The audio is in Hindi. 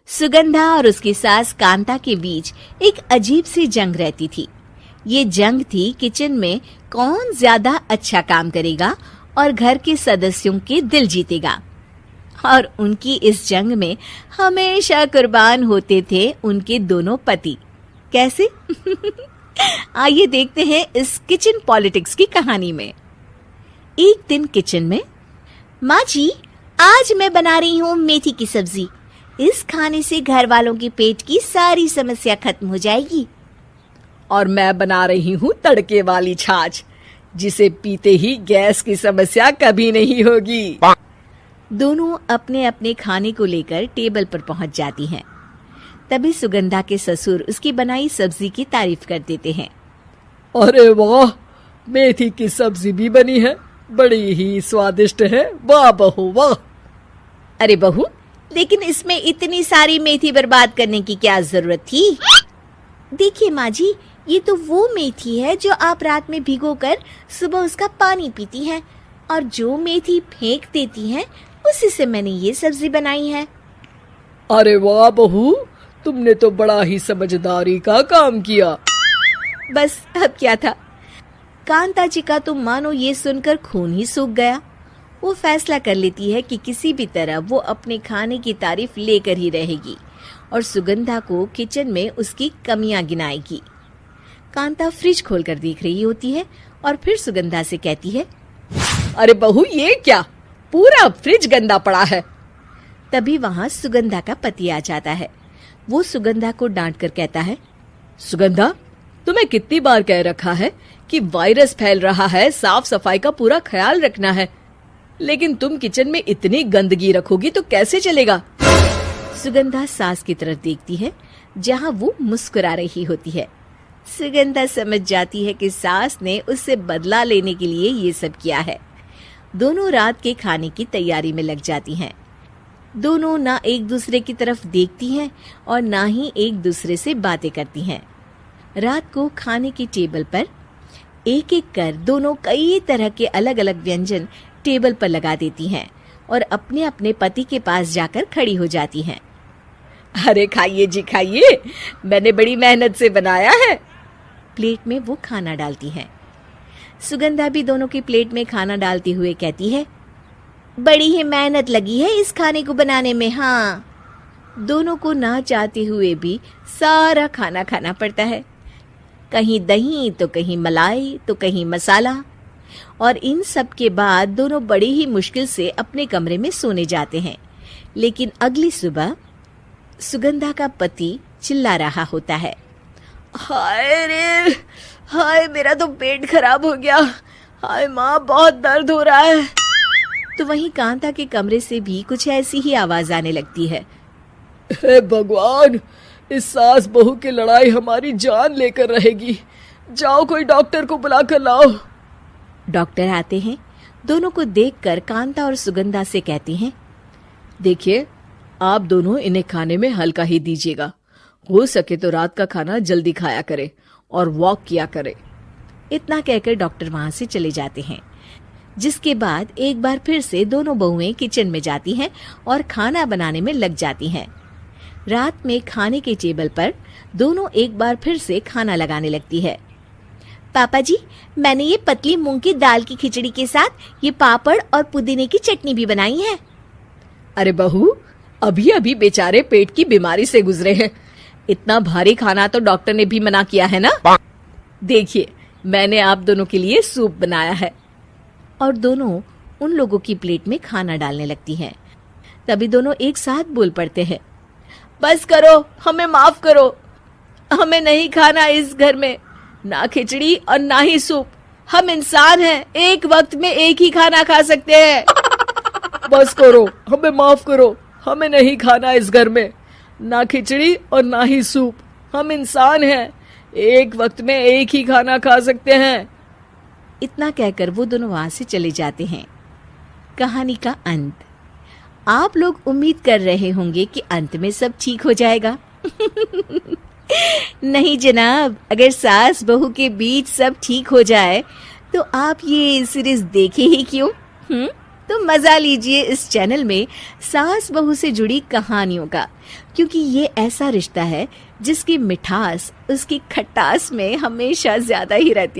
सुगंधा और उसकी सास कांता के बीच एक अजीब सी जंग रहती थी। ये जंग थी किचन में कौन ज्यादा अच्छा काम करेगा और घर के सदस्यों के दिल जीतेगा। और उनकी इस जंग में हमेशा कुर्बान होते थे उनके दोनों पति। कैसे? आइए देखते हैं इस किचन पॉलिटिक्स की कहानी में। एक दिन किचन में, माँ जी, आज मैं बना रही हूँ मेथी की सब्जी। इस खाने से घर वालों के पेट की सारी समस्या खत्म हो जाएगी। और मैं बना रही हूँ तड़के वाली छाछ, जिसे पीते ही गैस की समस्या कभी नहीं होगी। दोनों अपने अपने खाने को लेकर टेबल पर पहुंच जाती हैं। तभी सुगंधा के ससुर उसकी बनाई सब्जी की तारीफ कर देते हैं। अरे वाह, मेथी की सब्जी भी बनी है, बड़ी ही स्वादिष्ट है। वाह बहू वाह। अरे बहू, लेकिन इसमें इतनी सारी मेथी बर्बाद करने की क्या जरूरत थी? देखिए माँ जी, ये तो वो मेथी है जो आप रात में भिगोकर सुबह उसका पानी पीती हैं, और जो मेथी फेंक देती हैं उसी से मैंने ये सब्जी बनाई है। अरे वाह बहू, तुमने तो बड़ा ही समझदारी का काम किया। बस अब क्या था, कांता जी का तो मानो ये सुनकर खून ही सूख गया। वो फैसला कर लेती है कि किसी भी तरह वो अपने खाने की तारीफ लेकर ही रहेगी और सुगंधा को किचन में उसकी कमियां गिनाएगी। कांता फ्रिज खोलकर देख रही होती है और फिर सुगंधा से कहती है, अरे बहू, ये क्या, पूरा फ्रिज गंदा पड़ा है। तभी वहाँ सुगंधा का पति आ जाता है। वो सुगंधा को डांट कर कहता है, सुगंधा, तुम्हें कितनी बार कह रखा है कि वायरस फैल रहा है, साफ सफाई का पूरा ख्याल रखना है, लेकिन तुम किचन में इतनी गंदगी रखोगी तो कैसे चलेगा। सुगंधा सास की तरफ देखती है जहाँ वो मुस्कुरा रही होती है। सुगंधा समझ जाती है कि सास ने उससे बदला लेने के लिए ये सब किया है। दोनों रात के खाने की तैयारी में लग जाती हैं। दोनों ना एक दूसरे की तरफ देखती हैं और ना ही एक दूसरे से बातें करती हैं। रात को खाने की टेबल पर एक एक कर दोनों कई तरह के अलग अलग व्यंजन टेबल पर लगा देती हैं और अपने अपने पति के पास जाकर खड़ी हो जाती हैं। अरे खाइए जी खाइए, मैंने बड़ी मेहनत से बनाया है। प्लेट में वो खाना डालती हैं। सुगंधा भी दोनों की प्लेट में खाना डालते हुए कहती है, बड़ी ही मेहनत लगी है इस खाने को बनाने में। हाँ, दोनों को ना चाहते हुए भी सारा खाना खाना पड़ता है। कहीं दही तो कहीं मलाई तो कहीं मसाला। और इन सब के बाद दोनों बड़ी ही मुश्किल से अपने कमरे में सोने जाते हैं। लेकिन अगली सुबह सुगंधा का पति चिल्ला रहा होता है, हाय रे, हाय मेरा तो पेट खराब हो गया, हाय माँ बहुत दर्द हो रहा है। तो वहीं कांता के कमरे से भी कुछ ऐसी ही आवाज आने लगती है। हे भगवान, इस सास बहू की लड़ाई हमारी जान लेकर रहेगी। जाओ कोई डॉक्टर को बुला कर लाओ। डॉक्टर आते हैं। दोनों को देखकर कांता और सुगंधा से कहते हैं, देखिए, आप दोनों इन्हें खाने में हल्का ही दीजिएगा। हो सके तो रात का खाना जल्दी खाया करे और वॉक किया करे। इतना कहकर डॉक्टर वहां से चले जाते हैं। जिसके बाद एक बार फिर से दोनों बहुएं किचन में जाती हैं और खाना बनाने में लग जाती हैं। रात में खाने के टेबल पर दोनों एक बार फिर से खाना लगाने लगती है। पापा जी, मैंने ये पतली मूंग की दाल की खिचड़ी के साथ ये पापड़ और पुदीने की चटनी भी बनाई है। अरे बहू, अभी अभी बेचारे पेट की बीमारी से गुजरे हैं, इतना भारी खाना तो डॉक्टर ने भी मना किया है ना। देखिए, मैंने आप दोनों के लिए सूप बनाया है। और दोनों उन लोगों की प्लेट में खाना डालने लगती हैं। तभी दोनों एक साथ बोल पड़ते हैं, बस करो, हमें माफ करो, हमें नहीं खाना इस घर में ना खिचड़ी और ना ही सूप। हम इंसान हैं, एक वक्त में एक ही खाना खा सकते हैं। बस करो, हमें माफ करो, हमें नहीं खाना इस घर में ना खिचड़ी और ना ही सूप। हम इंसान हैं, एक वक्त में एक ही खाना खा सकते हैं। इतना कहकर वो दोनों वहां से चले जाते हैं। कहानी का अंत। आप लोग उम्मीद कर रहे होंगे कि अंत में सब ठीक हो जाएगा। नहीं जनाब, अगर सास बहू के बीच सब ठीक हो जाए तो आप ये सीरीज देखे ही क्यों? तो मजा लीजिए इस चैनल में सास बहू से जुड़ी कहानियों का, क्योंकि ये ऐसा रिश्ता है जिसकी मिठास उसकी खटास में हमेशा ज्यादा ही रहती है।